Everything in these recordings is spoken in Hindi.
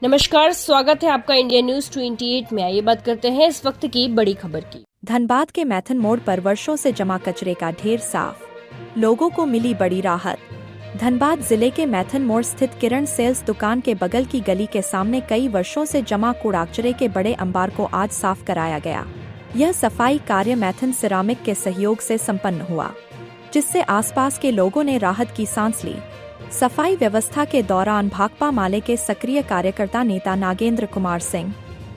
नमस्कार, स्वागत है आपका इंडिया न्यूज 28 में। आइए बात करते हैं इस वक्त की बड़ी खबर की। धनबाद के मैथन मोड़ पर वर्षों से जमा कचरे का ढेर साफ, लोगों को मिली बड़ी राहत। धनबाद जिले के मैथन मोड़ स्थित किरण सेल्स दुकान के बगल की गली के सामने कई वर्षों से जमा कूड़ा कचरे के बड़े अंबार को आज साफ कराया गया। यह सफाई कार्य मैथन सिरामिक के सहयोग से संपन्न हुआ, जिससे आसपास के लोगों ने राहत की सांस ली। सफाई व्यवस्था के दौरान भाकपा माले के सक्रिय कार्यकर्ता नेता नागेंद्र कुमार सिंह,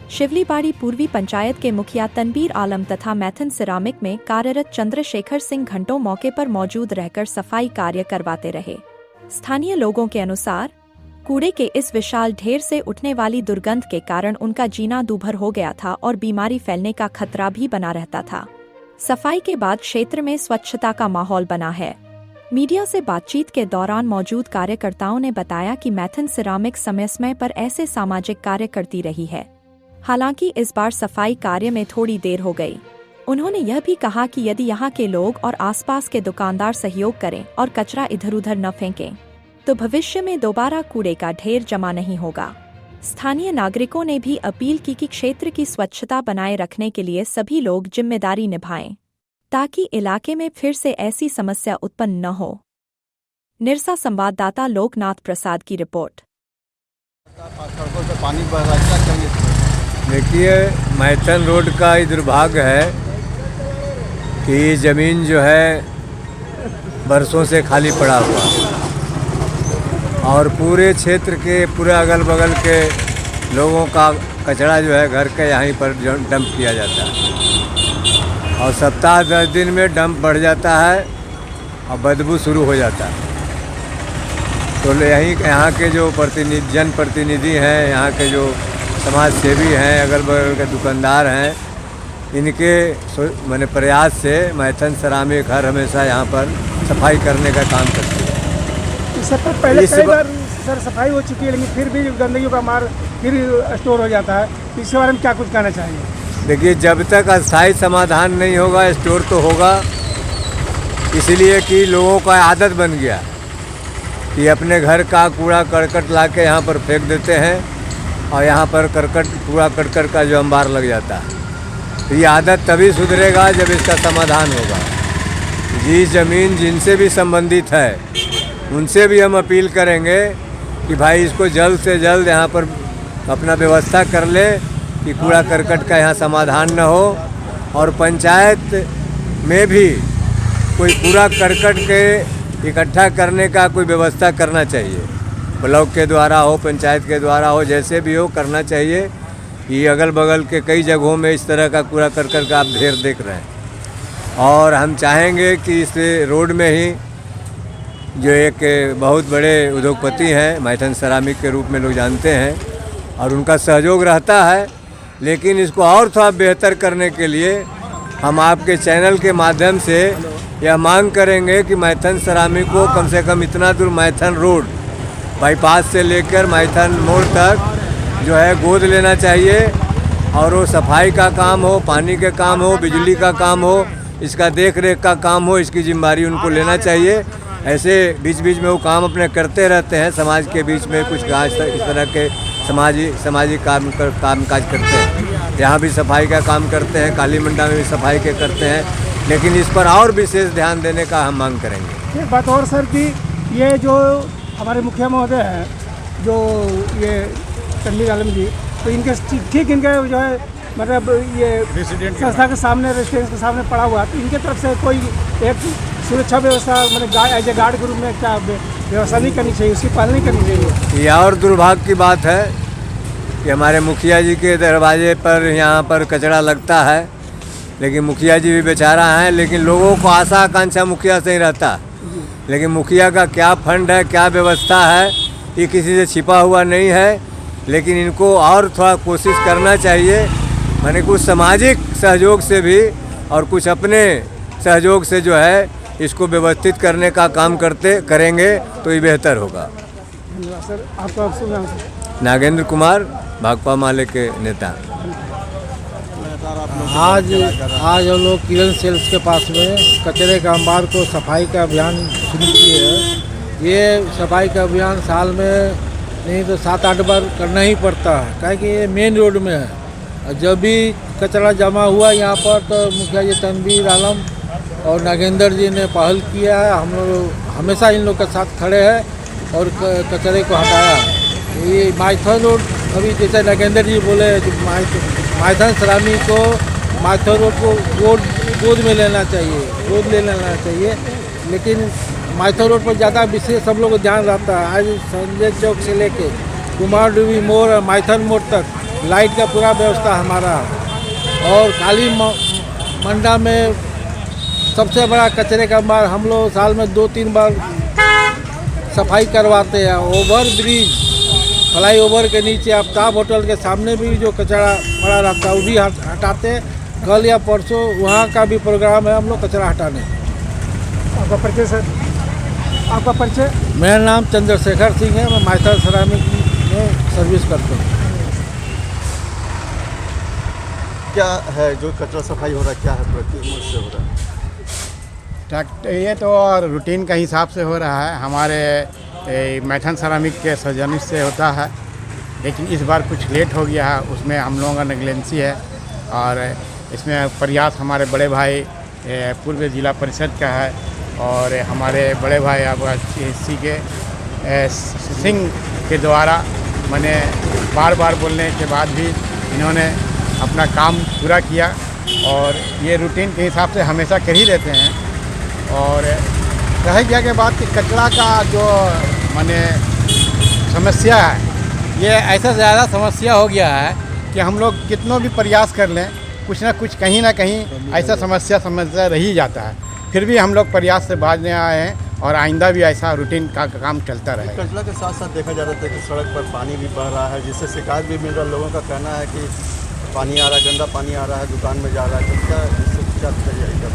शिवलीबाड़ी पूर्वी पंचायत के मुखिया तनवीर आलम तथा मैथन सिरामिक में कार्यरत चंद्रशेखर सिंह घंटों मौके पर मौजूद रहकर सफाई कार्य करवाते रहे। स्थानीय लोगों के अनुसार कूड़े के इस विशाल ढेर से उठने वाली दुर्गंध के कारण उनका जीना दूभर हो गया था और बीमारी फैलने का खतरा भी बना रहता था। सफाई के बाद क्षेत्र में स्वच्छता का माहौल बना है। मीडिया से बातचीत के दौरान मौजूद कार्यकर्ताओं ने बताया कि मैथन सिरामिक समय समय पर ऐसे सामाजिक कार्य करती रही है। हालांकि इस बार सफाई कार्य में थोड़ी देर हो गई। उन्होंने यह भी कहा कि यदि यहां के लोग और आसपास के दुकानदार सहयोग करें और कचरा इधर उधर न फेंकें, तो भविष्य में दोबारा कूड़े का ढेर जमा नहीं होगा। स्थानीय नागरिकों ने भी अपील की कि क्षेत्र की स्वच्छता बनाए रखने के लिए सभी लोग जिम्मेदारी निभाएं, ताकि इलाके में फिर से ऐसी समस्या उत्पन्न न हो। निरसा संवाददाता लोकनाथ प्रसाद की रिपोर्ट। देखिए, मैथन रोड का ही दुर्भाग्य है कि ज़मीन जो है बरसों से खाली पड़ा हुआ और पूरे क्षेत्र के पूरे अगल बगल के लोगों का कचरा जो है घर के यहीं पर डंप किया जाता है और सप्ताह 10 दिन में डंप बढ़ जाता है और बदबू शुरू हो जाता है। तो यहाँ के जो जनप्रतिनिधि हैं, यहाँ के जो समाज सेवी हैं, अगल बगल के दुकानदार हैं, इनके मैंने प्रयास से मैथन सिरामिक हर हमेशा यहाँ पर सफाई करने का काम करती है। इससे पहले कई बार सर सफाई हो चुकी है, लेकिन फिर भी गंदगी का मार फिर स्टोर हो जाता है। इसके बारे में क्या कुछ कहना चाहेंगे? देखिए, जब तक अस्थायी समाधान नहीं होगा स्टोर तो होगा, इसलिए कि लोगों का आदत बन गया कि अपने घर का कूड़ा करकट ला के यहाँ पर फेंक देते हैं और यहाँ पर कूड़ा करकट का जो अंबार लग जाता है। तो ये आदत तभी सुधरेगा जब इसका समाधान होगा। जिस ज़मीन जिनसे भी संबंधित है उनसे भी हम अपील करेंगे कि भाई इसको जल्द से जल्द यहाँ पर अपना व्यवस्था कर ले कि कूड़ा करकट का यहाँ समाधान न हो, और पंचायत में भी कोई कूड़ा करकट के इकट्ठा करने का कोई व्यवस्था करना चाहिए। ब्लॉक के द्वारा हो, पंचायत के द्वारा हो, जैसे भी हो करना चाहिए। ये अगल बगल के कई जगहों में इस तरह का कूड़ा करकट का आप ढेर देख रहे हैं और हम चाहेंगे कि इस रोड में ही जो एक बहुत बड़े उद्योगपति हैं, मैथन सिरामिक के रूप में लोग जानते हैं और उनका सहयोग रहता है, लेकिन इसको और थोड़ा बेहतर करने के लिए हम आपके चैनल के माध्यम से यह मांग करेंगे कि मैथन सिरामिक को कम से कम इतना दूर मैथन रोड बाईपास से लेकर मैथन मोड़ तक जो है गोद लेना चाहिए और वो सफाई का काम हो, पानी के काम हो, बिजली का काम हो, इसका देख रेख का काम हो, इसकी जिम्मेदारी उनको लेना चाहिए। ऐसे बीच बीच में वो काम अपने करते रहते हैं, समाज के बीच में कुछ इस तरह के सामाजिक कामकाज करते हैं। यहाँ भी सफाई का काम करते हैं, काली मंडा में भी सफाई के करते हैं, लेकिन इस पर और विशेष ध्यान देने का हम मांग करेंगे। एक बात और सर कि ये जो हमारे मुखिया महोदय हैं, जो ये तनवीर आलम जी, तो इनके ठीक इनके जो है मतलब ये संस्था के सामने, रेस्टोरेंट के सामने पड़ा हुआ, तो इनके तरफ से कोई एक सुरक्षा व्यवस्था मतलब एज ए गार्ड के रूप में क्या व्यवस्था नहीं करनी चाहिए, उसकी पालना नहीं करनी चाहिए? ये और दुर्भाग्य की बात है कि हमारे मुखिया जी के दरवाजे पर यहाँ पर कचरा लगता है, लेकिन मुखिया जी भी बेचारा हैं, लेकिन लोगों को आशा आकांक्षा मुखिया से ही रहता। लेकिन मुखिया का क्या फंड है, क्या व्यवस्था है, ये किसी से छिपा हुआ नहीं है। लेकिन इनको और थोड़ा कोशिश करना चाहिए, माने कुछ सामाजिक सहयोग से भी और कुछ अपने सहयोग से जो है इसको व्यवस्थित करने का काम करेंगे तो ये बेहतर होगा। सर आपका शुभ नाम? नागेंद्र कुमार, भाकपा माले के नेता। आज हम लोग किरण सेल्स के पास में कचरे का अंबार को सफाई का अभियान शुरू किए हैं। ये सफाई का अभियान साल में नहीं तो 7-8 बार करना ही पड़ता है, काहे कि ये मेन रोड में है। और जब भी कचरा जमा हुआ यहाँ पर तो मुखिया जी तनवीर आलम और नागेंद्र जी ने पहल किया है। हम लोग हमेशा इन लोग के साथ खड़े हैं और कचरे को हटाया। ये माइथन रोड अभी जैसे नागेंद्र जी बोले माइथन सरामी को माइथन रोड को गोद में लेना चाहिए, लेकिन माइथन रोड पर ज़्यादा विशेष सब लोग को ध्यान रहता है। आज संजय चौक से लेके कुमार डूबी मोड़ और माइथन मोड़ तक लाइट का पूरा व्यवस्था हमारा। और काली मंडा में सबसे बड़ा कचरे का अंबार हम लोग साल में 2-3 बार सफाई करवाते हैं। ओवर ब्रिज फ्लाई ओवर के नीचे आफ्ताब होटल के सामने भी जो कचरा पड़ा रहता है वो भी हटाते हैं। कल या परसों वहाँ का भी प्रोग्राम है हम लोग कचरा हटाने। आपका परिचय सर? आपका परिचय? मेरा नाम चंद्रशेखर सिंह है, मैं माइथन सरामिक में सर्विस करता हूँ। क्या है जो कचरा सफाई हो रहा है, क्या है प्रतिदिन से हो रहा है? ये तो रूटीन के हिसाब से हो रहा है, हमारे मैथन सरामिक के सौजन्य से होता है, लेकिन इस बार कुछ लेट हो गया है। उसमें हम लोगों का नेगलेंसी है और इसमें प्रयास हमारे बड़े भाई पूर्व जिला परिषद का है और हमारे बड़े भाई अब सी के सिंह के द्वारा मैंने बार बार बोलने के बाद भी इन्होंने अपना काम पूरा किया और ये रूटीन के हिसाब से हमेशा कर ही रहते हैं। और रह गया के बाद कि कचरा का जो माने समस्या है, ये ऐसा ज़्यादा समस्या हो गया है कि हम लोग कितनों भी प्रयास कर लें कुछ ना कुछ कहीं ना कहीं ऐसा समस्या रह ही जाता है। फिर भी हम लोग प्रयास से बाजने आए हैं और आइंदा भी ऐसा रूटीन का काम चलता रहे। कचरा के साथ साथ देखा जा रहा था कि सड़क पर पानी भी बह रहा है, जिससे शिकायत भी मिल रहा है। लोगों का कहना है कि पानी आ रहा है, गंदा पानी आ रहा है, दुकान में जा रहा है। तो क्या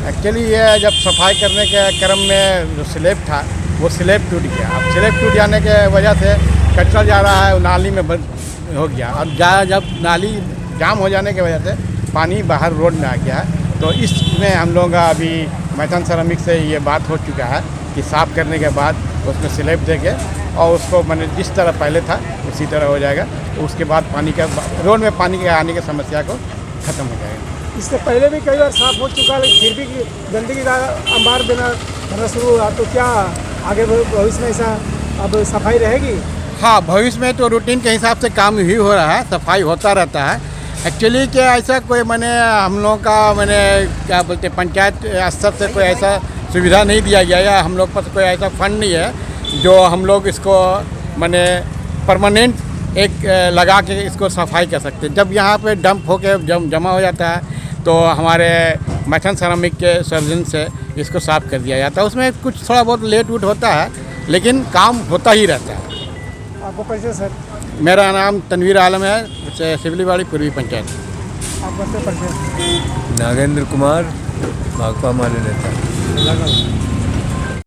एक्चुअली ये जब सफाई करने के क्रम में जो स्लैब था वो स्लैब टूट गया। अब स्लैब टूट जाने के वजह से कचरा जा रहा है नाली में हो गया। अब जब नाली जाम हो जाने की वजह से पानी बाहर रोड में आ गया है। तो इसमें हम लोगों का अभी मैथन सरामिक से ये बात हो चुका है कि साफ़ करने के बाद उसमें स्लैब देंगे और उसको मैंने जिस तरह पहले था उसी तरह हो जाएगा। उसके बाद पानी का रोड में पानी के आने की समस्या को ख़त्म हो जाएगा। इससे पहले भी कई बार साफ हो चुका है, लेकिन फिर भी गंदगी का अंबार बनना शुरू हुआ। तो क्या आगे भविष्य में ऐसा अब सफाई रहेगी? हाँ, भविष्य में तो रूटीन के हिसाब से काम ही हो रहा है, सफाई होता रहता है। एक्चुअली क्या ऐसा कोई हम लोगों का क्या बोलते पंचायत स्तर से कोई ऐसा सुविधा नहीं दिया गया या हम लोग पास कोई ऐसा फंड नहीं है जो हम लोग इसको परमानेंट एक लगा के इसको सफाई कर सकते हैं। जब यहाँ पे डंप होके जमा हो जाता है तो हमारे मैथन सरामिक के सर्जन से इसको साफ़ कर दिया जाता है। उसमें कुछ थोड़ा बहुत लेट वूट होता है लेकिन काम होता ही रहता है। आपको परिचय सर? मेरा नाम तनवीर आलम है, सिवलीवाड़ी पूर्वी पंचायत। आपका परिचय? नागेंद्र कुमार भाकपा माले नेता।